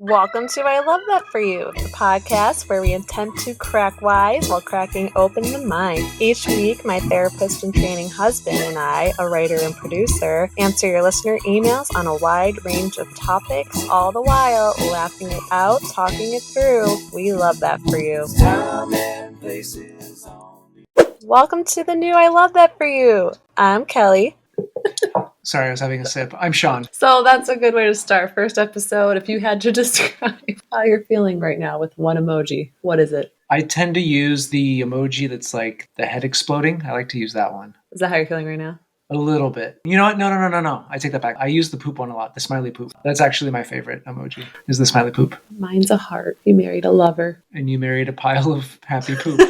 Welcome to I Love That For You, the podcast where we attempt to crack wise while cracking open the mind. Each week, my therapist and training husband and I, a writer and producer, answer your listener emails on a wide range of topics, all the while laughing it out, talking it through. We love that for you. Welcome to the new I Love That For You. I'm Kelly. Sorry, I was having a sip. I'm Sean. So that's a good way to start. First episode, if you had to describe how you're feeling right now with one emoji, what is it? I tend to use the emoji that's like the head exploding. I like to use that one. Is that how you're feeling right now? A little bit. You know what? No. I take that back. I use the poop one a lot, the smiley poop. That's actually my favorite emoji, is the smiley poop. Mine's a heart. You married a lover. And you married a pile of happy poop.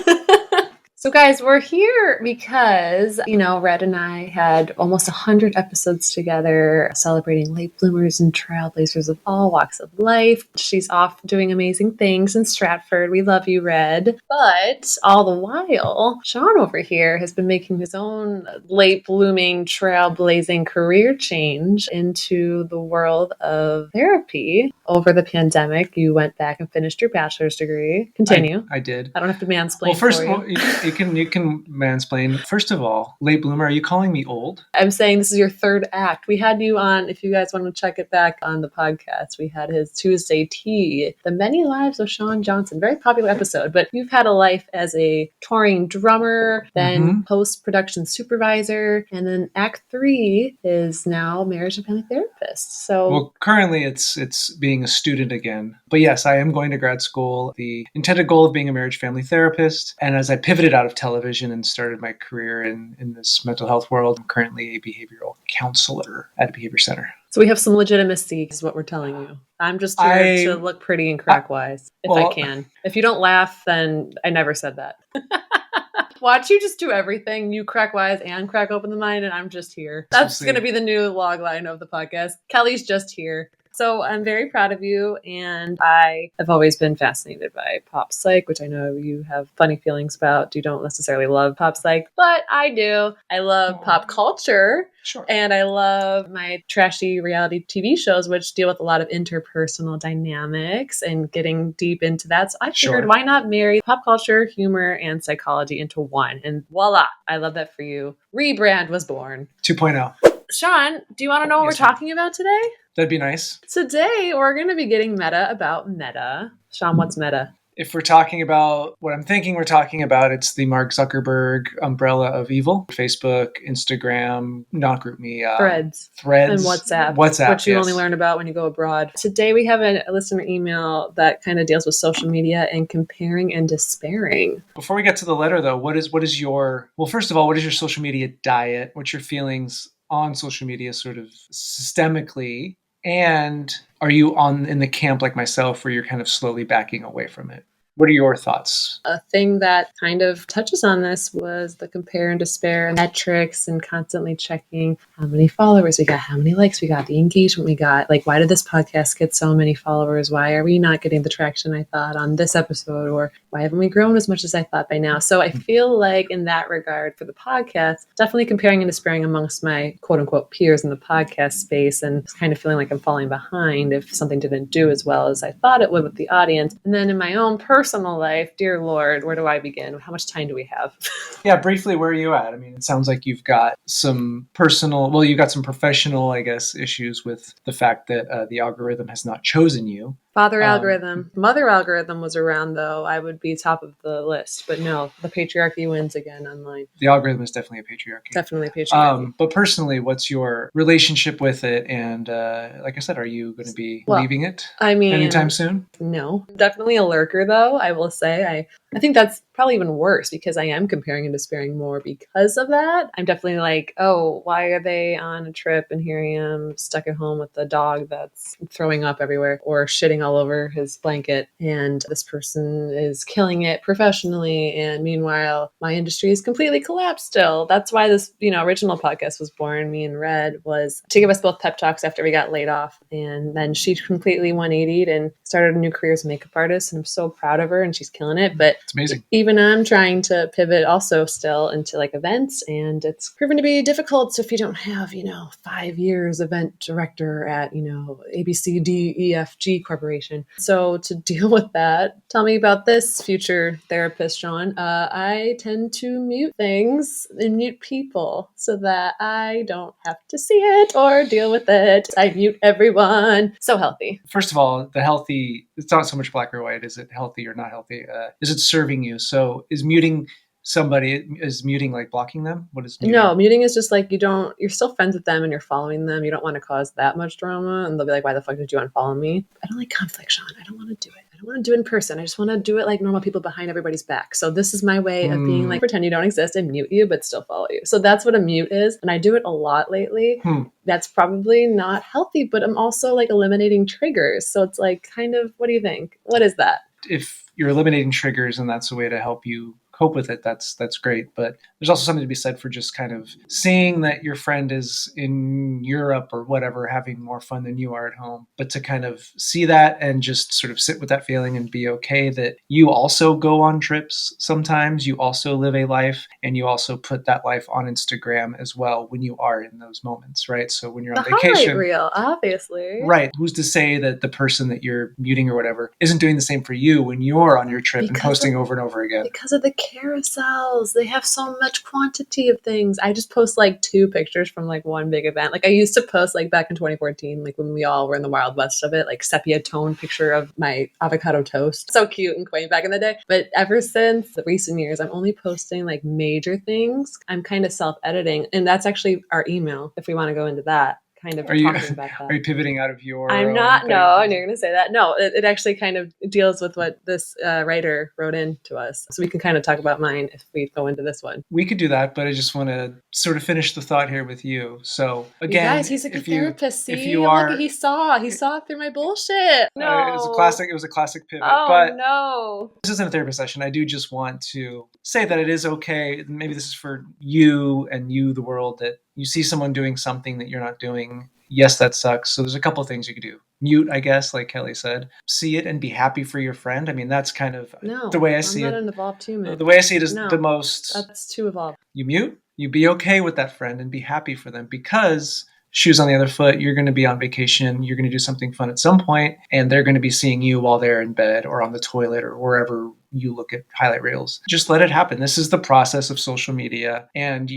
So guys, we're here because, Red and I had almost 100 episodes together celebrating late bloomers and trailblazers of all walks of life. She's off doing amazing things in Stratford. We love you, Red. But all the while, Sean over here has been making his own late blooming, trailblazing career change into the world of therapy. Over the pandemic, you went back and finished your bachelor's degree. Continue. I did. I don't have to mansplain. Well, first for of all, you can mansplain. First of all, late bloomer, are you calling me old? I'm saying this is your third act. We had you on, if you guys want to check it back on the podcast, we had his Tuesday Tea, The Many Lives of Sean Johnson. Very popular episode, but you've had a life as a touring drummer, then post-production supervisor, and then Act 3 is now marriage and family therapist. So, well, currently it's being a student again. But yes, I am going to grad school. The intended goal of being a marriage family therapist. And as I pivoted out of television and started my career in this mental health world, I'm currently a behavioral counselor at a behavior center. So we have some legitimacy is what we're telling you. I'm just here to look pretty and crack wise, if I can. If you don't laugh, then I never said that. Watch you just do everything. You crack wise and crack open the mind, and I'm just here. That's going to be the new log line of the podcast. Kelly's just here. So I'm very proud of you, and I have always been fascinated by pop psych, which I know you have funny feelings about. You don't necessarily love pop psych, but I do. I love pop culture. Sure. And I love my trashy reality TV shows, which deal with a lot of interpersonal dynamics and getting deep into that. So I figured, why not marry pop culture, humor, and psychology into one? And voila, I love that for you. Rebrand was born. 2.0. Sean, do you want to know what we're talking about today? That'd be nice. Today, we're going to be getting meta about meta. Sean, what's meta? If we're talking about what I'm thinking we're talking about, it's the Mark Zuckerberg umbrella of evil. Facebook, Instagram, not GroupMe. Threads. And WhatsApp. Which you only learn about when you go abroad. Today we have a listener email that kind of deals with social media and comparing and despairing. Before we get to the letter, though, what is your first of all, what is your social media diet? What's your feelings on social media sort of systemically? And are you in the camp like myself where you're kind of slowly backing away from it? What are your thoughts? A thing that kind of touches on this was the compare and despair metrics and constantly checking how many followers we got, how many likes we got, the engagement we got. Like, why did this podcast get so many followers? Why are we not getting the traction I thought on this episode? Or why haven't we grown as much as I thought by now? So I feel like in that regard for the podcast, definitely comparing and despairing amongst my quote unquote peers in the podcast space and kind of feeling like I'm falling behind if something didn't do as well as I thought it would with the audience. And then in my own personal life, dear Lord, where do I begin? How much time do we have? Yeah, briefly, where are you at? I mean, it sounds like you've got some you've got some professional, I guess, issues with the fact that the algorithm has not chosen you. Father algorithm. Mother algorithm was around, though. I would be top of the list. But no, the patriarchy wins again online. The algorithm is definitely a patriarchy. Definitely a patriarchy. But personally, what's your relationship with it? And like I said, are you going to be leaving it anytime soon? No. Definitely a lurker, though, I will say. I think that's probably even worse because I am comparing and despairing more because of that. I'm definitely like, oh, why are they on a trip and here I am stuck at home with a dog that's throwing up everywhere or shitting all over his blanket, and this person is killing it professionally, and meanwhile my industry is completely collapsed still. That's why this original podcast was born. Me and Red was to give us both pep talks after we got laid off, and then she completely 180'd and started a new new career as a makeup artist, and I'm so proud of her, and she's killing it. But It's amazing. Even I'm trying to pivot also still into like events, and it's proven to be difficult. So if you don't have, 5 years event director at, ABCDEFG Corporation. So to deal with that, tell me about this, future therapist, Sean. I tend to mute things and mute people so that I don't have to see it or deal with it. I mute everyone. So healthy. First of all, the healthy, it's not so much black or white. Is it healthy or not healthy? Is it serving you? So is muting somebody, is muting like blocking them? What is muting? No, muting is just like you're still friends with them and you're following them. You don't want to cause that much drama. And they'll be like, why the fuck did you unfollow me? I don't like conflict, Sean. I don't want to do it. I don't want to do it in person. I just want to do it like normal people behind everybody's back. So this is my way of being like, pretend you don't exist and mute you, but still follow you. So that's what a mute is. And I do it a lot lately. That's probably not healthy, but I'm also like eliminating triggers. So it's like kind of, what do you think? What is that? If you're eliminating triggers and that's a way to help you cope with it, that's great. But there's also something to be said for just kind of seeing that your friend is in Europe or whatever, having more fun than you are at home. But to kind of see that and just sort of sit with that feeling and be okay that you also go on trips sometimes, you also live a life, and you also put that life on Instagram as well when you are in those moments, right? So when you're on vacation, highlight reel, obviously. Right. Who's to say that the person that you're muting or whatever isn't doing the same for you when you're on your trip and posting over and over again? Because of the carousels. They have so much quantity of things. I just post like 2 pictures from like one big event. Like I used to post like back in 2014, like when we all were in the wild west of it, like sepia tone picture of my avocado toast. So cute and quaint back in the day. But ever since the recent years, I'm only posting like major things. I'm kind of self-editing. And that's actually our email, if we want to go into that. Kind of talking about that. Are you pivoting out of your I'm not, no, and you're going to say that. No, it actually kind of deals with what this writer wrote in to us. So we can kind of talk about mine if we go into this one. We could do that, but I just want to sort of finish the thought here with you. So again, you guys, he's a good therapist. See, if you are, look, he saw through my bullshit. No, it was a classic pivot. Oh, but no. This isn't a therapy session. I do just want to say that it is okay. Maybe this is for you and you, the world, that you see someone doing something that you're not doing. Yes, that sucks. So there's a couple of things you could do. Mute, I guess, like Kelly said. See it and be happy for your friend. I mean, that's kind of the way I see it. I'm not an evolved human. The way I see it is the most. That's too evolved. You mute, you be okay with that friend and be happy for them, because shoes on the other foot, you're going to be on vacation, you're going to do something fun at some point, and they're going to be seeing you while they're in bed or on the toilet or wherever you look at highlight reels. Just let it happen. This is the process of social media. And,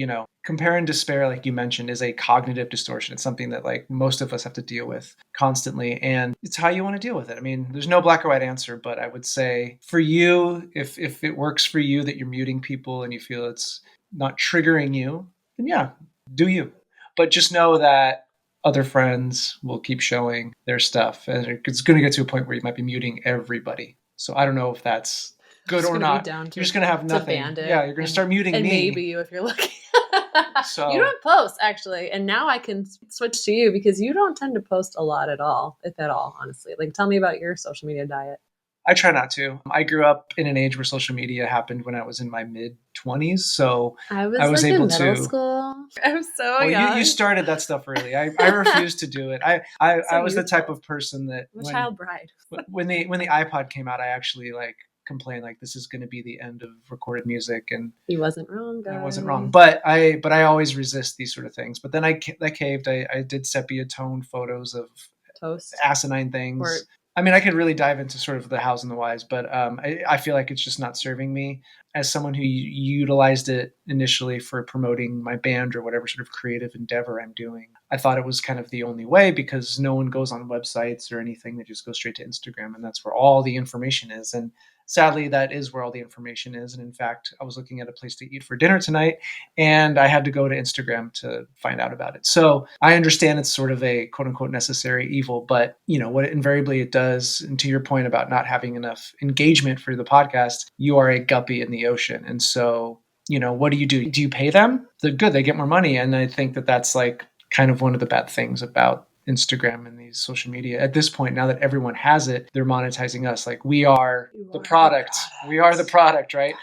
compare and despair, like you mentioned, is a cognitive distortion. It's something that like most of us have to deal with constantly. And it's how you want to deal with it. I mean, there's no black or white answer, but I would say for you, if it works for you that you're muting people and you feel it's not triggering you, then yeah, do you. But just know that other friends will keep showing their stuff. And it's going to get to a point where you might be muting everybody. So I don't know if that's good or not. You're just going to have nothing. Yeah, you're going to start muting and me. Maybe you if you're looking. So you don't post, actually. And now I can switch to you because you don't tend to post a lot at all, if at all, honestly. Like, tell me about your social media diet. I try not to. I grew up in an age where social media happened when I was in my mid-20s. So I was like able in middle school. I'm so young. You started that stuff early. I refused to do it. I was the type of person that child bride. when the iPod came out, I actually complained this is going to be the end of recorded music, and he wasn't wrong, guys. I wasn't wrong, but I always resist these sort of things. But then I caved. I did sepia tone photos of toast, asinine things. I mean, I could really dive into sort of the hows and the whys, but I feel like it's just not serving me as someone who utilized it initially for promoting my band or whatever sort of creative endeavor I'm doing. I thought it was kind of the only way because no one goes on websites or anything. They just go straight to Instagram, and that's where all the information is. And sadly, that is where all the information is. And in fact, I was looking at a place to eat for dinner tonight, and I had to go to Instagram to find out about it. So I understand it's sort of a quote unquote necessary evil, but what invariably it does, and to your point about not having enough engagement for the podcast, you are a guppy in the ocean. And so, what do? Do you pay them? They're good. They get more money. And I think that that's kind of one of the bad things about Instagram and these social media at this point. Now that everyone has it, they're monetizing us. We are the product. We are the product, right?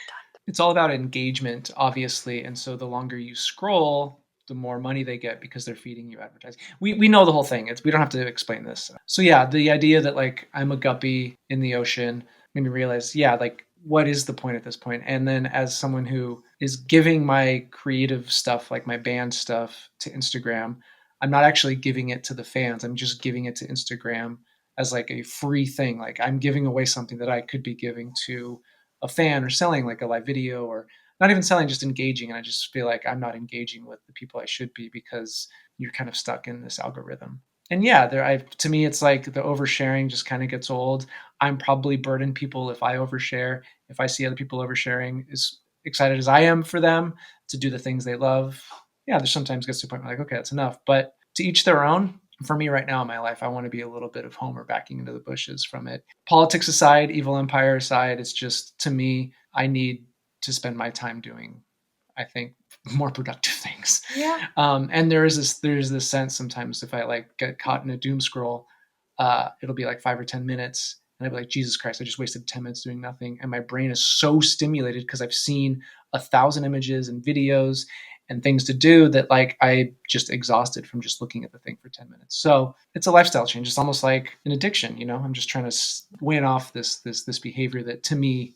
It's all about engagement, obviously. And so the longer you scroll, the more money they get because they're feeding you advertising. We know the whole thing. We don't have to explain this. So yeah, the idea that like I'm a guppy in the ocean made me realize, yeah, like what is the point at this point? And then as someone who is giving my creative stuff, like my band stuff, to Instagram, I'm not actually giving it to the fans. I'm just giving it to Instagram as like a free thing. Like I'm giving away something that I could be giving to a fan or selling like a live video, or not even selling, just engaging. And I just feel like I'm not engaging with the people I should be because you're kind of stuck in this algorithm. And yeah, to me, it's like the oversharing just kind of gets old. I'm probably burden people if I overshare. If I see other people oversharing, as excited as I am for them to do the things they love, yeah, there's sometimes gets to a point where like, okay, that's enough. But to each their own. For me right now in my life, I want to be a little bit of Homer backing into the bushes from it. Politics aside, evil empire aside, it's just, to me, I need to spend my time doing, I think, more productive things. Yeah. And there's this sense sometimes if I like get caught in a doom scroll, it'll be like 5 or 10 minutes. And I'd be like, Jesus Christ, I just wasted 10 minutes doing nothing. And my brain is so stimulated because I've seen 1,000 images and videos and things to do that like I just exhausted from just looking at the thing for 10 minutes. So it's a lifestyle change. It's almost like an addiction, you know. I'm just trying to win off this behavior that to me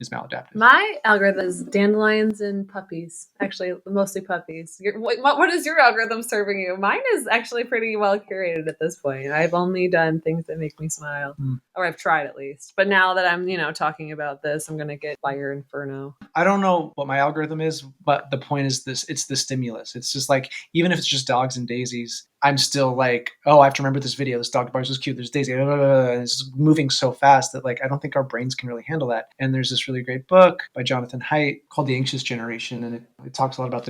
is maladaptive. My algorithm is dandelions and puppies. Actually, mostly puppies. What is your algorithm serving you? Mine is actually pretty well curated at this point. I've only done things that make me smile, or I've tried at least. But now that I'm, talking about this, I'm gonna get Fire Inferno. I don't know what my algorithm is, but the point is this: it's the stimulus. It's just like, even if it's just dogs and daisies, I'm still like, oh, I have to remember this video. This dog bars was cute. There's Daisy. It's moving so fast that like I don't think our brains can really handle that. And there's this really great book by Jonathan Haidt called The Anxious Generation, and it talks a lot about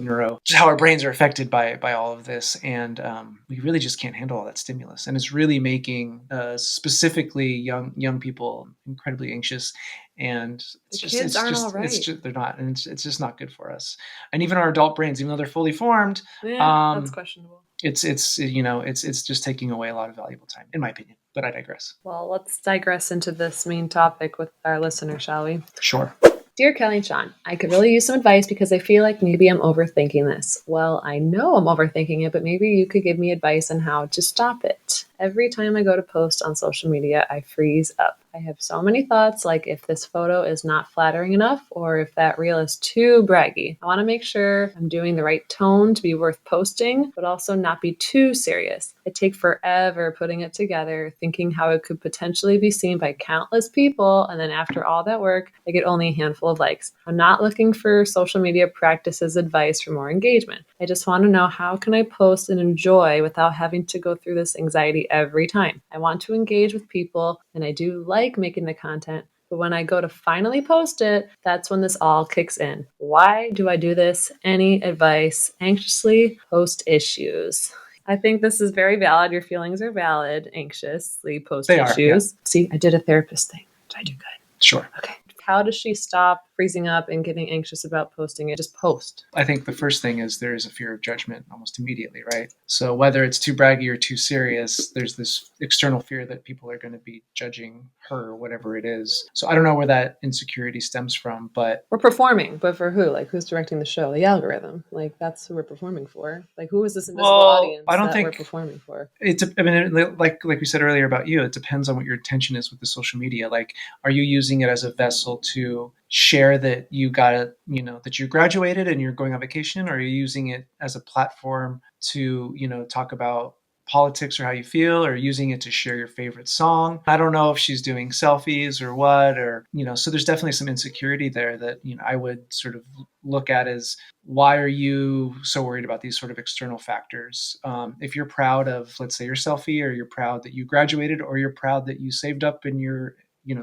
just how our brains are affected by all of this, and we really just can't handle all that stimulus, and it's really making specifically young people incredibly anxious. And Kids aren't all right. They're not, and it's just not good for us. And even our adult brains, even though they're fully formed, that's questionable. It's just taking away a lot of valuable time, in my opinion. But I digress. Well, let's digress into this main topic with our listener, shall we? Sure. Dear Kelly and Sean, I could really use some advice because I feel like maybe I'm overthinking this. Well, I know I'm overthinking it, but maybe you could give me advice on how to stop it. Every time I go to post on social media, I freeze up. I have so many thoughts, like if this photo is not flattering enough or if that reel is too braggy. I want to make sure I'm doing the right tone to be worth posting, but also not be too serious. I take forever putting it together, thinking how it could potentially be seen by countless people, and then after all that work, I get only a handful of likes. I'm not looking for social media practices advice for more engagement. I just want to know, how can I post and enjoy without having to go through this anxiety every time? I want to engage with people, and I do like making the content, but when I go to finally post it, that's when this all kicks in. Why do I do this? Any advice? Anxiously post issues. I think this is very valid. Your feelings are valid. Anxiously post issues. Yeah. See, I did a therapist thing. Did I do good? Sure. Okay. How does she stop freezing up and getting anxious about posting it? Just post. I think the first thing is there is a fear of judgment almost immediately, right? So whether it's too braggy or too serious, there's this external fear that people are going to be judging her, whatever it is. So I don't know where that insecurity stems from, but we're performing. But for who? Like, who's directing the show? The algorithm. Like, that's who we're performing for. Like, who is this invisible audience I don't think we're performing for? Like we said earlier about you, it depends on what your intention is with the social media. Like, are you using it as a vessel to share that you that you graduated and you're going on vacation, or are you using it as a platform to, talk about politics or how you feel, or using it to share your favorite song? I don't know if she's doing selfies or what, or, so there's definitely some insecurity there that, I would sort of look at as, why are you so worried about these sort of external factors? If you're proud of, let's say, your selfie, or you're proud that you graduated, or you're proud that you saved up in your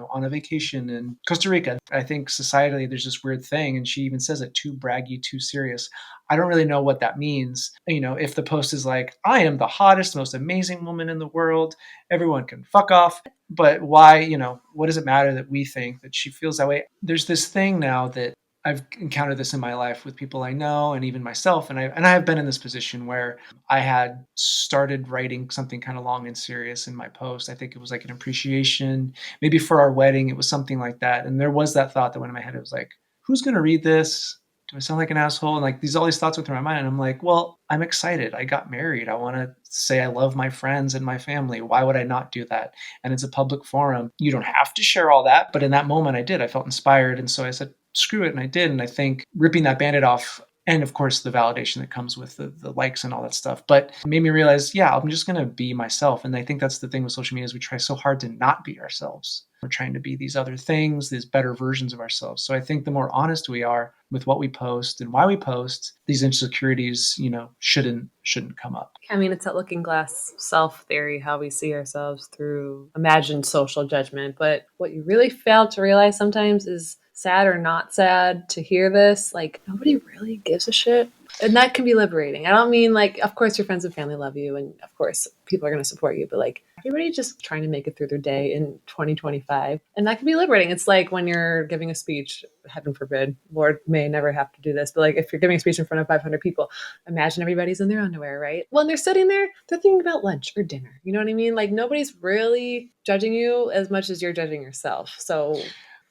on a vacation in Costa Rica. I think societally there's this weird thing, and she even says it, too braggy, too serious. I don't really know what that means. If the post is like, I am the hottest, most amazing woman in the world, everyone can fuck off. But why, what does it matter that we think that she feels that way? There's this thing now that I've encountered this in my life with people I know, and even myself. And I have been in this position where I had started writing something kind of long and serious in my post. I think it was like an appreciation, maybe for our wedding. It was something like that. And there was that thought that went in my head. It was like, who's going to read this? do I sound like an asshole? And like all these thoughts went through my mind. And I'm like, well, I'm excited. I got married. I want to say I love my friends and my family. Why would I not do that? And it's a public forum. You don't have to share all that. But in that moment, I did. I felt inspired. And so I said, screw it. And I did. And I think ripping that Band-Aid off, and of course, the validation that comes with the likes and all that stuff. But it made me realize, yeah, I'm just going to be myself. And I think that's the thing with social media is we try so hard to not be ourselves. We're trying to be these other things, these better versions of ourselves. So I think the more honest we are with what we post and why we post, these insecurities, shouldn't come up. I mean, it's that looking glass self theory, how we see ourselves through imagined social judgment. But what you really fail to realize sometimes is, sad or not sad to hear this, like nobody really gives a shit. And that can be liberating. I don't mean like, of course, your friends and family love you. And of course, people are going to support you. But like everybody just trying to make it through their day in 2025. And that can be liberating. It's like when you're giving a speech, heaven forbid, Lord may never have to do this. But like if you're giving a speech in front of 500 people, imagine everybody's in their underwear, right? When they're sitting there, they're thinking about lunch or dinner. You know what I mean? Like nobody's really judging you as much as you're judging yourself. So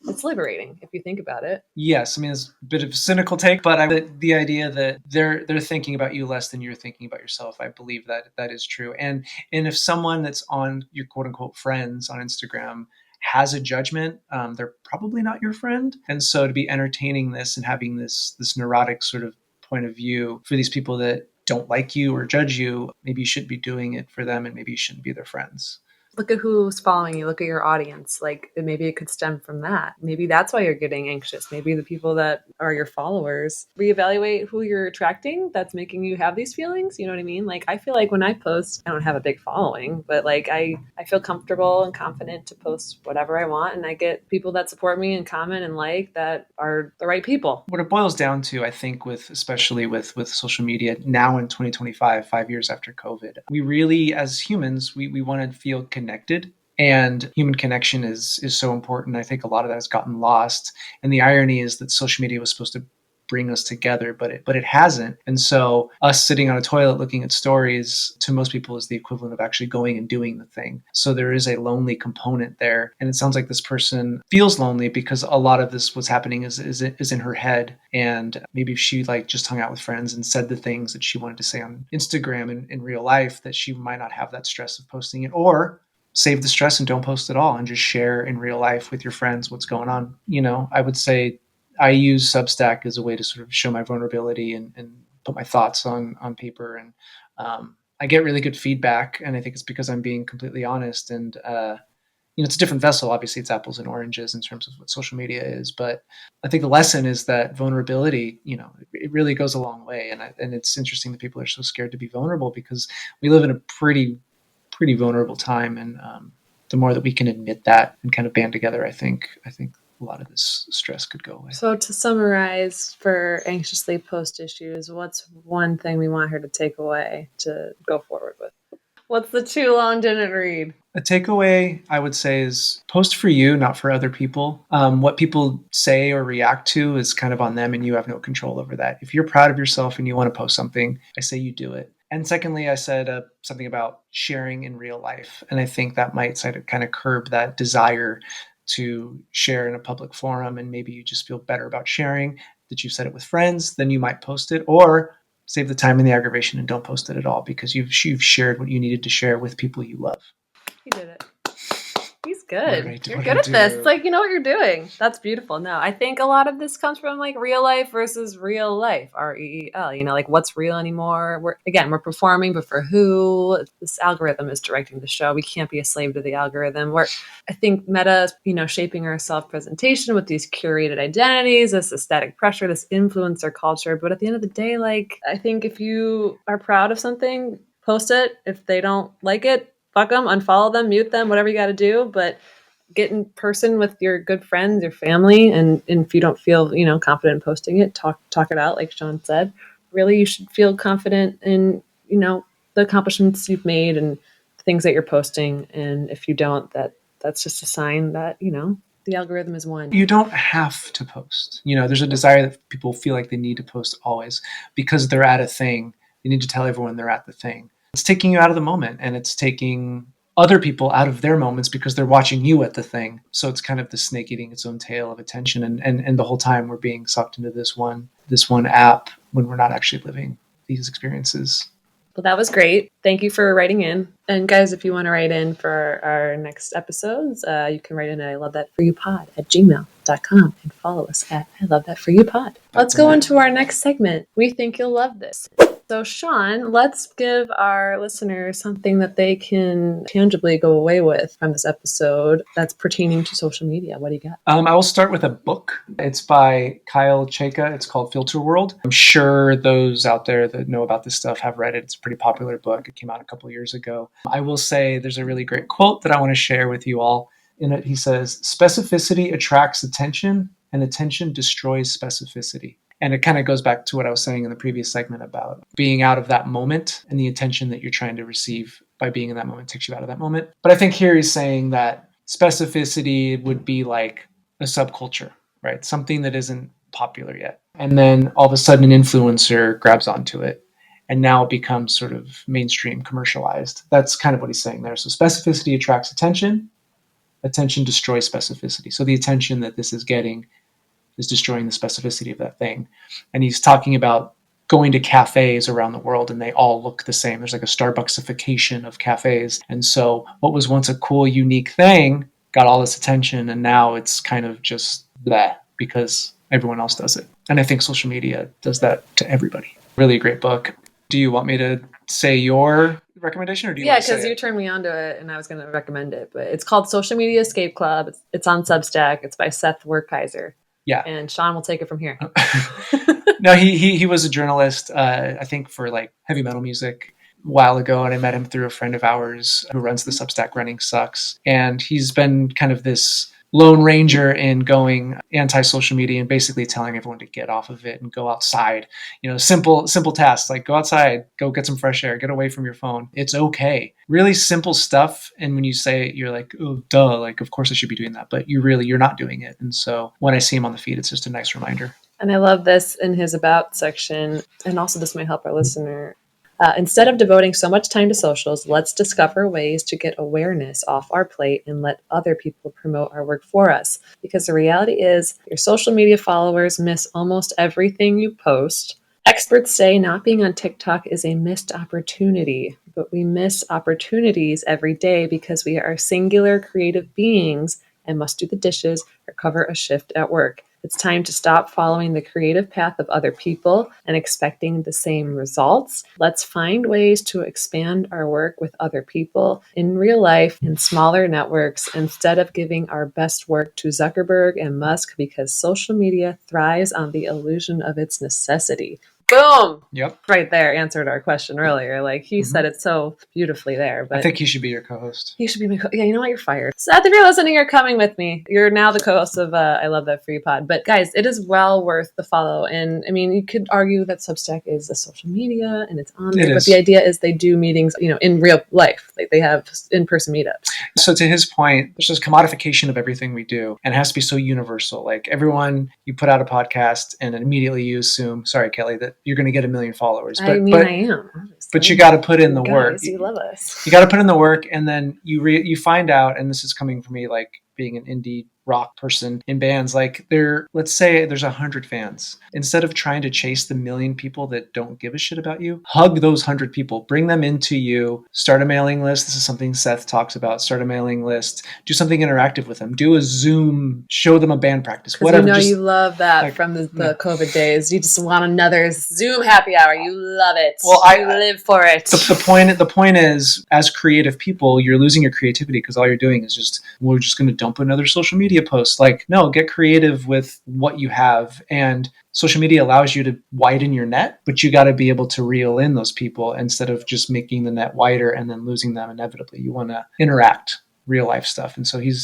it's liberating if you think about it. Yes, I mean it's a bit of a cynical take, but the idea that they're thinking about you less than you're thinking about yourself, I believe that is true. And if someone that's on your quote unquote friends on Instagram has a judgment, they're probably not your friend. And so to be entertaining this and having this neurotic sort of point of view for these people that don't like you or judge you, maybe you shouldn't be doing it for them, and maybe you shouldn't be their friends. Look at who's following you. Look at your audience. Like maybe it could stem from that. Maybe that's why you're getting anxious. Maybe the people that are your followers, reevaluate who you're attracting that's making you have these feelings. You know what I mean? Like I feel like when I post, I don't have a big following, but like I feel comfortable and confident to post whatever I want. And I get people that support me and comment and like that are the right people. What it boils down to, I think, especially with social media now in 2025, 5 years after COVID, we really, as humans, we want to feel connected. And human connection is so important. I think a lot of that has gotten lost. And the irony is that social media was supposed to bring us together, but it hasn't. And so us sitting on a toilet looking at stories to most people is the equivalent of actually going and doing the thing. So there is a lonely component there. And it sounds like this person feels lonely because a lot of this what's happening is in her head. And maybe if she like just hung out with friends and said the things that she wanted to say on Instagram and in real life, that she might not have that stress of posting it, or save the stress and don't post at all and just share in real life with your friends what's going on. I would say I use Substack as a way to sort of show my vulnerability and put my thoughts on paper. And I get really good feedback. And I think it's because I'm being completely honest. And, it's a different vessel. Obviously, it's apples and oranges in terms of what social media is. But I think the lesson is that vulnerability, it really goes a long way. And it's interesting that people are so scared to be vulnerable because we live in a pretty vulnerable time. And the more that we can admit that and kind of band together, I think a lot of this stress could go away. So to summarize for Anxiously Post Issues, what's one thing we want her to take away to go forward with? What's the too long didn't read? A takeaway, I would say, is post for you, not for other people. What people say or react to is kind of on them, and you have no control over that. If you're proud of yourself and you want to post something, I say you do it. And secondly, I said something about sharing in real life. And I think that might kind of curb that desire to share in a public forum, and maybe you just feel better about sharing that you've said it with friends, then you might post it, or save the time and the aggravation and don't post it at all because you've shared what you needed to share with people you love. You did it. He's good. You're good at this. It's like, you know what you're doing. That's beautiful. No, I think a lot of this comes from like real life versus real life, REEL. Like what's real anymore? We're performing, but for who? This algorithm is directing the show. We can't be a slave to the algorithm. I think Meta, shaping our self-presentation with these curated identities, this aesthetic pressure, this influencer culture. But at the end of the day, like, I think if you are proud of something, post it. If they don't like it, fuck them, unfollow them, mute them, whatever you got to do. But get in person with your good friends, your family. And if you don't feel, confident in posting it, talk it out. Like Sean said, really, you should feel confident in, the accomplishments you've made and things that you're posting. And if you don't, that's just a sign that, the algorithm is one. You don't have to post. There's a desire that people feel like they need to post always because they're at a thing. They need to tell everyone they're at the thing. It's taking you out of the moment, and it's taking other people out of their moments because they're watching you at the thing. So it's kind of the snake eating its own tail of attention. And the whole time we're being sucked into this one app when we're not actually living these experiences. Well, that was great. Thank you for writing in. And guys, if you want to write in for our next episodes, you can write in at ilovethatforyoupod@gmail.com and follow us at ilovethatforyoupod. Let's go into our next segment. We think you'll love this. So Sean, let's give our listeners something that they can tangibly go away with from this episode that's pertaining to social media. What do you got? I will start with a book. It's by Chayka. It's called Filterworld. I'm sure those out there that know about this stuff have read it. It's a pretty popular book. It came out a couple of years ago. I will say there's a really great quote that I want to share with you all. In it, he says, "Specificity attracts attention, and attention destroys specificity." And it kind of goes back to what I was saying in the previous segment about being out of that moment, and the attention that you're trying to receive by being in that moment takes you out of that moment. But I think here he's saying that specificity would be like a subculture, right? Something that isn't popular yet. And then all of a sudden an influencer grabs onto it, and now it becomes sort of mainstream commercialized. That's kind of what he's saying there. So specificity attracts attention. Attention destroys specificity. So the attention that this is getting is destroying the specificity of that thing. And he's talking about going to cafes around the world and they all look the same. There's like a Starbucksification of cafes. And so what was once a cool, unique thing got all this attention, and now it's kind of just bleh because everyone else does it. And I think social media does that to everybody. Really a great book. Do you want me to say your recommendation, or do you want to say because you turned me onto it and I was going to recommend it, but it's called Social Media Escape Club. It's on Substack. It's by Seth Werkheiser. Yeah. And Sean will take it from here. No, he was a journalist, I think for like heavy metal music a while ago. And I met him through a friend of ours who runs the Substack Running Sucks. And he's been kind of this lone ranger in going anti-social media and basically telling everyone to get off of it and go outside. You know, simple tasks like go outside, go get some fresh air, get away from your phone. It's okay. Really simple stuff. And when you say it, you're like, oh, duh, like, of course I should be doing that. But you're not doing it. And so when I see him on the feed, it's just a nice reminder. And I love this in his about section. And also this might help our listener. Instead of devoting so much time to socials, let's discover ways to get awareness off our plate and let other people promote our work for us. Because the reality is, your social media followers miss almost everything you post. Experts say not being on TikTok is a missed opportunity, but we miss opportunities every day because we are singular creative beings and must do the dishes or cover a shift at work. It's time to stop following the creative path of other people and expecting the same results. Let's find ways to expand our work with other people in real life in smaller networks instead of giving our best work to Zuckerberg and Musk, because social media thrives on the illusion of its necessity. Boom! Yep. Right there answered our question earlier. Like he said it so beautifully there. But I think he should be your co-host. He should be my yeah, you know what? You're fired. Seth, if you're listening, you're coming with me. You're now the co-host of I Love That For You pod. But guys, it is well worth the follow. And I mean, you could argue that Substack is a social media and it's on there. But the idea is they do meetings, in real life. Like they have in-person meetups. So to his point, there's this commodification of everything we do. And it has to be so universal. Like everyone, you put out a podcast and immediately you assume, sorry, Kelly, that you're going to get 1 million followers. But, I am. Obviously. But you got to put in the work. You love us. You got to put in the work, and then you find out, and this is coming from me, like being an indie rock person in bands, like let's say there's 100 fans. Instead of trying to chase the 1 million people that don't give a shit about you, hug those 100 people, bring them into you, start a mailing list. This is something Seth talks about. Start a mailing list, do something interactive with them, do a Zoom, show them a band practice, whatever. You love that from the COVID days. You just want another Zoom happy hour. You love it. Well, I live for it. The point is, as creative people, you're losing your creativity because all you're doing is we're just going to dump another social media post. Like, no, get creative with what you have. And social media allows you to widen your net, but you got to be able to reel in those people instead of just making the net wider and then losing them inevitably. You want to interact, real life stuff. And so he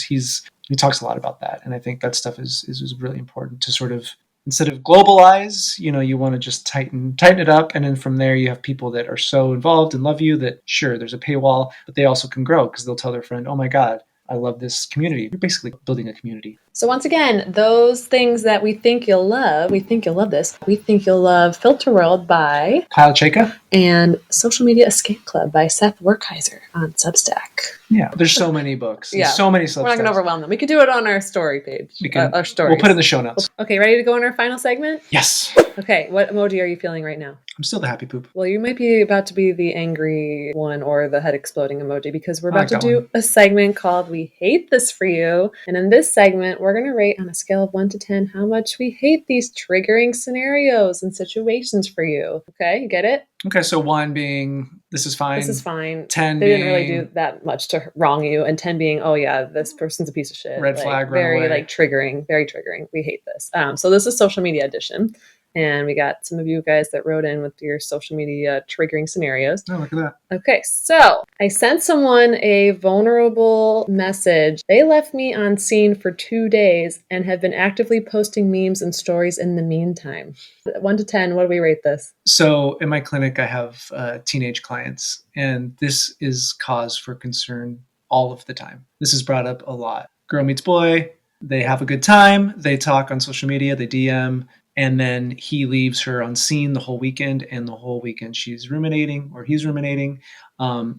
talks a lot about that. And I think that stuff is really important to sort of, instead of globalize, you want to just tighten it up. And then from there, you have people that are so involved and love you that sure, there's a paywall, but they also can grow because they'll tell their friend, oh my God, I love this community. You're basically building a community. So once again, those things that we think you'll love, we think you'll love this. We think you'll love Filterworld by Chayka and Social Media Escape Club by Seth Werkheiser on Substack. Yeah, there's so many books. And so many We're not going to overwhelm them. We could do it on our story page. Our stories. We'll put it in the show notes. Okay, ready to go on our final segment? Yes. Okay, what emoji are you feeling right now? I'm still the happy poop. Well, you might be about to be the angry one or the head exploding emoji because we're about to do a segment called We Hate This For You. And in this segment, we're going to rate on a scale of 1 to 10 how much we hate these triggering scenarios and situations for you. Okay, you get it? Okay, so 1 being, this is fine. This is fine. 10 they being... didn't really do that much to wrong you. And 10 being, oh yeah, this person's a piece of shit. Red flag, very run away. Triggering, very triggering. We hate this. So this is social media edition. And we got some of you guys that wrote in with your social media triggering scenarios. Oh, look at that. Okay, so I sent someone a vulnerable message. They left me on scene for 2 days and have been actively posting memes and stories in the meantime. 1 to 10, what do we rate this? So in my clinic, I have teenage clients, and this is cause for concern all of the time. This is brought up a lot. Girl meets boy, they have a good time, they talk on social media, they DM, and then he leaves her on scene the whole weekend, and the whole weekend she's ruminating or he's ruminating.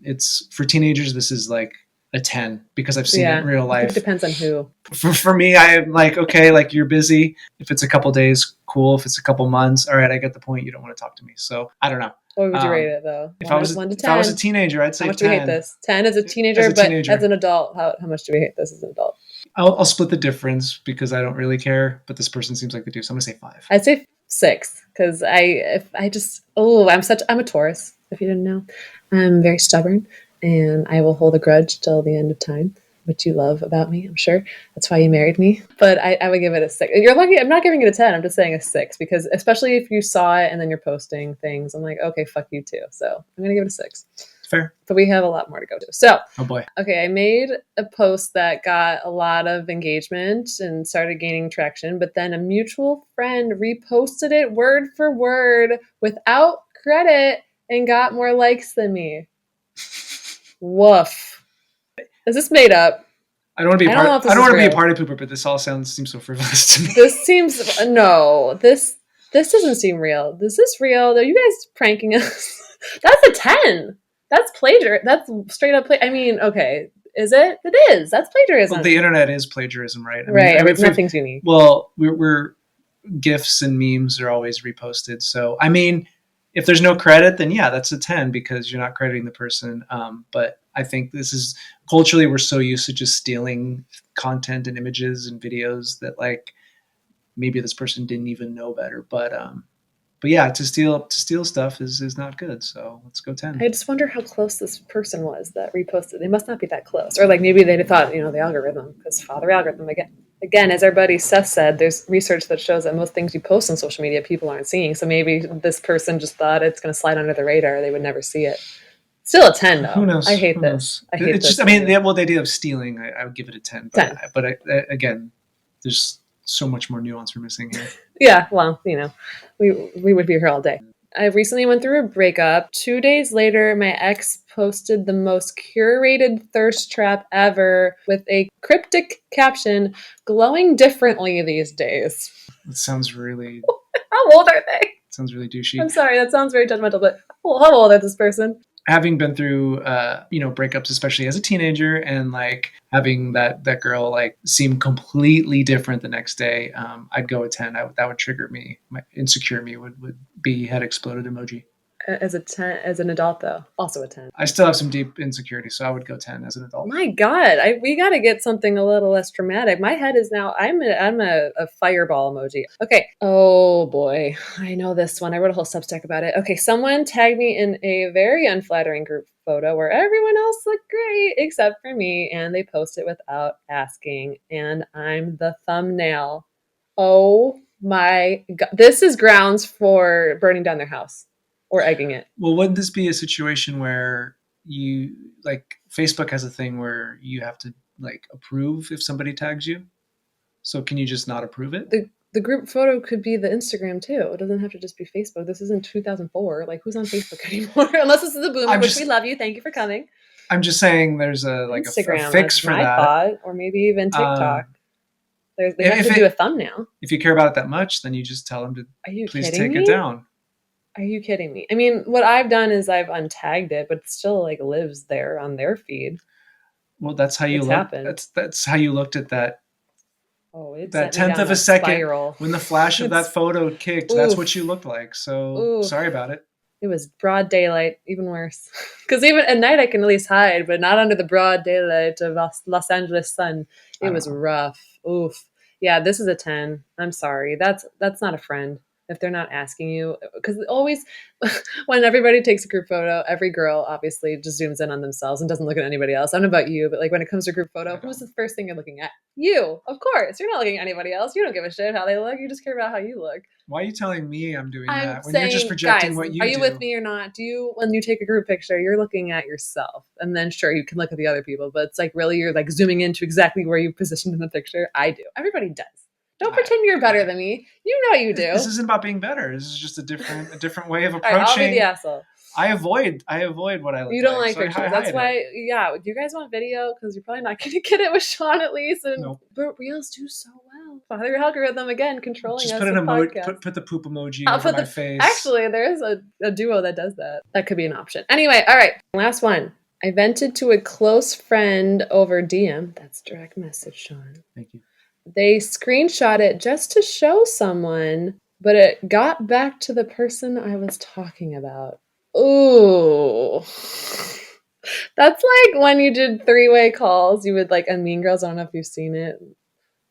It's for teenagers, this is like a 10 because I've seen it in real life. It depends on who. For me, I'm like, okay, like you're busy. If it's a couple days, cool. If it's a couple months, all right, I get the point. You don't want to talk to me. So I don't know. What would you rate it though? If I was a teenager, I'd say 10. How much do we hate this? 10 as a teenager, but as an adult, how much do we hate this as an adult? I'll split the difference because I don't really care, but this person seems like they do. So I'm gonna say 5. I'd say 6 because I'm a Taurus. If you didn't know, I'm very stubborn and I will hold a grudge till the end of time, which you love about me, I'm sure. That's why you married me. But I would give it a 6. You're lucky. I'm not giving it a 10. I'm just saying a 6 because especially if you saw it and then you're posting things, I'm like, okay, fuck you too. So I'm gonna give it a 6. Fair. But we have a lot more to go to. So, oh boy. Okay, I made a post that got a lot of engagement and started gaining traction, but then a mutual friend reposted it word for word without credit and got more likes than me. Woof. Is this made up? I don't want to be a party pooper, but this all seems so frivolous to me. This doesn't seem real. Is this real? Are you guys pranking us? That's a 10. That's plagiarism. That's straight up I mean, okay. Is it? It is. That's plagiarism. Well, the internet is plagiarism, right? I mean, nothing's unique. Well, we're GIFs and memes are always reposted. So, I mean, if there's no credit, then yeah, that's a 10 because you're not crediting the person. But I think this is culturally, we're so used to just stealing content and images and videos that like maybe this person didn't even know better. But yeah, to steal stuff is not good. So let's go 10. I just wonder how close this person was that reposted. They must not be that close. Or like maybe they thought, the algorithm, because father algorithm again, as our buddy Seth said, there's research that shows that most things you post on social media, people aren't seeing. So maybe this person just thought it's going to slide under the radar. They would never see it. Still a 10 though. Who knows? I hate this. I hate this. Just, the idea of stealing, I would give it a 10. 10. But again, there's so much more nuance we're missing here. Yeah, well, we would be here all day. I recently went through a breakup. 2 days later, my ex posted the most curated thirst trap ever with a cryptic caption, glowing differently these days. That sounds really... How old are they? Sounds really douchey. I'm sorry, that sounds very judgmental, but how old is this person? Having been through, breakups, especially as a teenager, and like having that girl like seem completely different the next day, I'd go a 10. That would trigger me. My insecure me would be head exploded emoji. As a 10, as an adult though, also a 10. I still have some deep insecurity, so I would go 10 as an adult. My God, we got to get something a little less dramatic. My head is now. I'm a fireball emoji. Okay. Oh boy, I know this one. I wrote a whole Substack about it. Okay, someone tagged me in a very unflattering group photo where everyone else looked great except for me, and they posted it without asking, and I'm the thumbnail. Oh my God, this is grounds for burning down their house. Or egging it. Well, wouldn't this be a situation where you like Facebook has a thing where you have to like approve if somebody tags you? So can you just not approve it? The group photo could be the Instagram too. It doesn't have to just be Facebook. This isn't 2004. Like who's on Facebook anymore? Unless this is the boomer, which we love you. Thank you for coming. I'm just saying there's a fix for that. Thought, or maybe even TikTok. They have to do a thumbnail. If you care about it that much, then you just tell them to please take it down. Are you kidding me? I mean, what I've done is I've untagged it, but it still like lives there on their feed. Well, that's how you It's look. happened. That's how you looked at that Oh, it that sent me tenth down of a a second spiral. when the flash of that It's photo kicked. That's what you oof, looked like. So sorry oof. about it. It was broad daylight, even worse. Because even at night I can at least hide, but not under the broad daylight of Los Angeles sun. I It don't was know. rough. Oof. Yeah, this is a 10. I'm sorry. That's not a friend if they're not asking you. Because always, when everybody takes a group photo, every girl obviously just zooms in on themselves and doesn't look at anybody else. I don't know about you, but like when it comes to a group photo, who's the first thing you're looking at? You, of course. You're not looking at anybody else. You don't give a shit how they look. You just care about how you look. Why are you telling me I'm doing I'm that when you're just saying, projecting guys, what are you you with do? me or not? Do you, when you take a group picture, you're looking at yourself, and then sure you can look at the other people, but it's like really you're like zooming into exactly where you positioned in the picture. I do. Everybody does. Don't I, pretend you're better than me. You know you do. this isn't about being better. This is just a different way of All right, I'll be the approaching. asshole. I avoid what I look You don't like, like so I pictures. That's hide it. why, yeah. Do you guys want video? Because you're probably not going to get it with Sean at least. And Nope. but reels do so well. Father algorithm again controlling Just us put an with emoji. podcasts. Put the poop emoji I'll over put my the. face. Actually, there is a duo that does that. That could be an option. Anyway, all right. Last one. I vented to a close friend over DM. That's direct message, Sean. Thank you. They screenshot it just to show someone, but it got back to the person I was talking about. Ooh. That's like when you did three-way calls. You would like on Mean Girls. I don't know if you've seen it.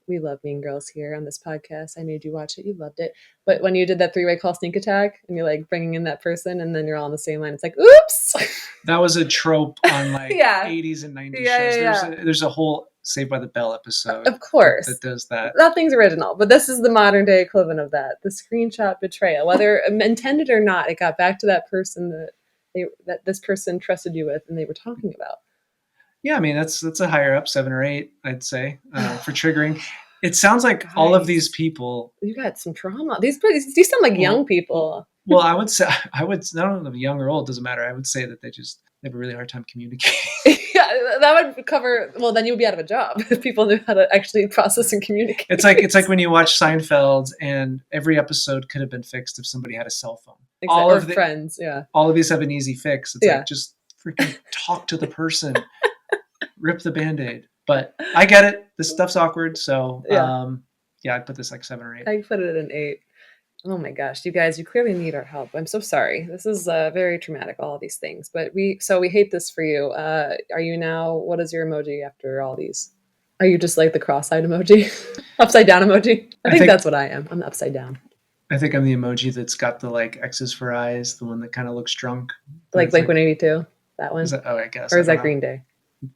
We love Mean Girls here on this podcast. I made you watch it. You loved it. But when you did that three-way call sneak attack and you're like bringing in that person and then you're all on the same line, it's like, oops. That was a trope on like Yeah. 80s and 90s Yeah, shows. yeah. There's a whole Saved by the Bell episode Of course. that does that. Nothing's original, but this is the modern day equivalent of that. The screenshot betrayal, whether intended or not, it got back to that person that this person trusted you with and they were talking about. Yeah, I mean that's a higher up, 7 or 8, I'd say, for triggering. It sounds like all of these people. You got some trauma. These sound like young people. Well, I would say I don't know if young or old doesn't matter. I would say that they have a really hard time communicating. Yeah, that would cover. Well, then you would be out of a job if people knew how to actually process and communicate. It's like when you watch Seinfeld, and every episode could have been fixed if somebody had a cell phone. Exactly. Friends, yeah. All of these have an easy fix. It's like just freaking talk to the person, rip the Band-Aid. But I get it. This stuff's awkward, so yeah, I'd put this like 7 or 8. I put it at an 8. Oh my gosh, you guys, you clearly need our help. I'm so sorry. This is very traumatic, all of these things. But we hate this for you. Are you now, what is your emoji after all these? Are you just like the cross-eyed emoji? Upside down emoji? I think that's what I am. I'm upside down. I think I'm the emoji that's got the like X's for eyes, the one that kind of looks drunk. Like Blink 182? That one? I guess. Or is that Green Day?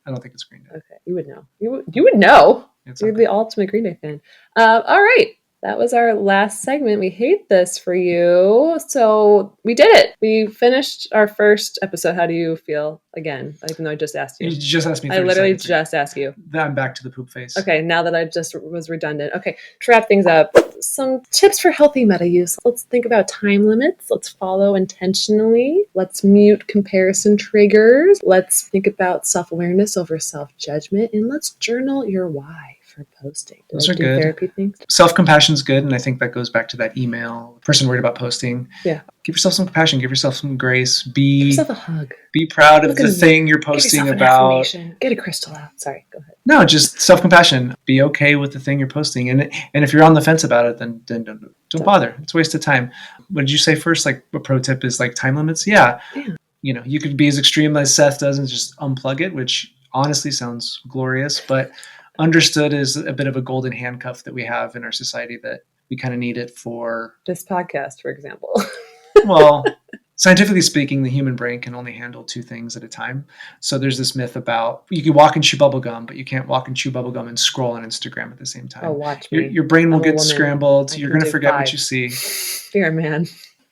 I don't think it's Green Day. Okay, you would know. You would know. You're the ultimate Green Day fan. All right. That was our last segment. We hate this for you. So we did it. We finished our first episode. How do you feel again? Even though I just asked you. You just asked me. I literally just asked you. I'm back to the poop face. Okay, now that I just was redundant. Okay, to wrap things up, some tips for healthy meta use. Let's think about time limits. Let's follow intentionally. Let's mute comparison triggers. Let's think about self-awareness over self-judgment. And let's journal your why for posting. Those are good. Therapy things. Self-compassion is good, and I think that goes back to that email. Person worried about posting. Yeah. Give yourself some compassion. Give yourself some grace. Give yourself a hug. Be proud of the thing you're posting about. Get a crystal out. Sorry, go ahead. No, just self-compassion. Be okay with the thing you're posting, and if you're on the fence about it, then don't bother. It's a waste of time. What did you say first? Like a pro tip is like time limits. Yeah. You could be as extreme as Seth does and just unplug it, which honestly sounds glorious, but understood is a bit of a golden handcuff that we have in our society that we kind of need it for this podcast, for example. Well, scientifically speaking, the human brain can only handle 2 things at a time. So there's this myth about you can walk and chew bubblegum, but you can't walk and chew bubblegum and scroll on Instagram at the same time. Oh, watch me. Your brain will get scrambled. You're going to forget what you see. You're a man.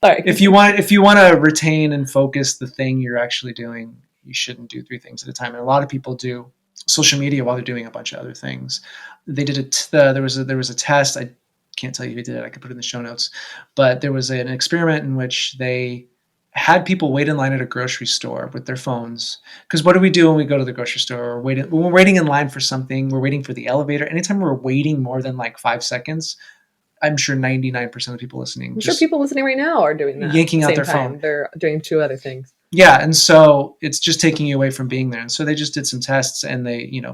Sorry. If you want to retain and focus the thing you're actually doing, you shouldn't do 3 things at a time. And a lot of people do social media while they're doing a bunch of other things. They did it. There was a test. I can't tell you who did it. I could put it in the show notes. But there was an experiment in which they had people wait in line at a grocery store with their phones. Because what do we do when we go to the grocery store? When we're waiting in line for something, we're waiting for the elevator. Anytime we're waiting more than like 5 seconds, I'm sure 99% of people listening. I'm sure people listening right now are doing that. Yanking out their phone. They're doing 2 other things. Yeah, and so it's just taking you away from being there. And so they just did some tests, and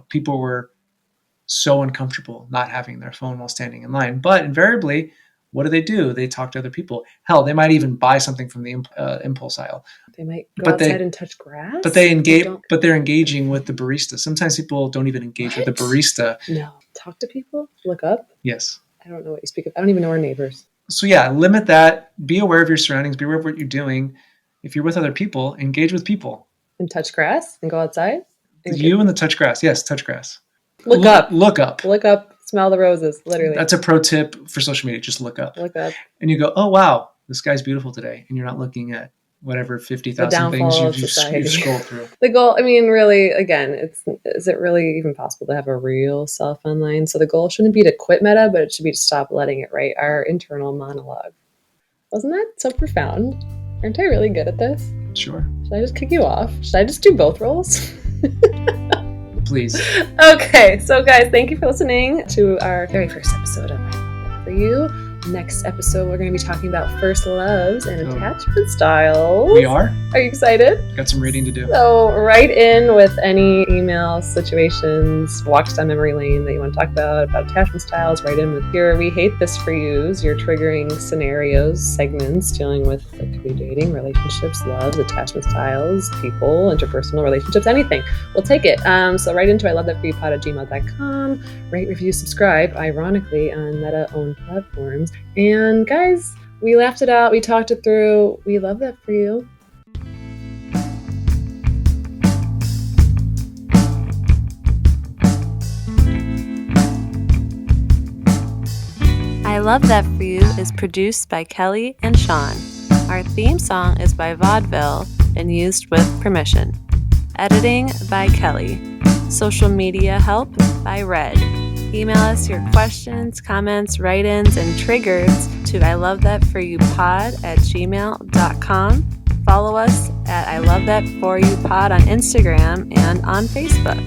people were so uncomfortable not having their phone while standing in line. But invariably, what do? They talk to other people. Hell, they might even buy something from the impulse aisle. They might go But outside and touch grass. But they engage. But they're engaging with the barista. Sometimes people don't even engage with the barista. No, talk to people. Look up. Yes. I don't know what you speak of. I don't even know our neighbors. So yeah, limit that. Be aware of your surroundings. Be aware of what you're doing. If you're with other people, engage with people. And touch grass and go outside. And the touch grass. Yes, touch grass. Look up. Look up. Look up. Smell the roses. Literally. That's a pro tip for social media. Just look up. Look up. And you go, oh wow, the sky's beautiful today, and you're not looking at whatever 50,000 things you've scrolled through. The goal, I mean, really, again, is it really even possible to have a real self online? So the goal shouldn't be to quit Meta, but it should be to stop letting it write our internal monologue. Wasn't that so profound? Aren't I really good at this? Sure. Should I just kick you off? Should I just do both roles? Please. Okay, so guys, thank you for listening to our very first episode of For You. Next episode, we're going to be talking about first loves and attachment styles. We are? Are you excited? Got some reading to do. So write in with any email situations, walks down memory lane that you want to talk about attachment styles. Write in with your we hate this for yous, your triggering scenarios, segments dealing with, it could be dating, relationships, loves, attachment styles, people, interpersonal relationships, anything. We'll take it. So write into ilovethatforyoupod@gmail.com. Rate, review, subscribe, ironically, on Meta-owned platforms. And guys, we laughed it out. We talked it through. We love that for you. I Love That For You is produced by Kelly and Sean. Our theme song is by Vaudeville and used with permission. Editing by Kelly. Social media help by Red. Email us your questions, comments, write-ins, and triggers to ilovethatforyoupod@gmail.com. Follow us at ilovethatforyoupod on Instagram and on Facebook.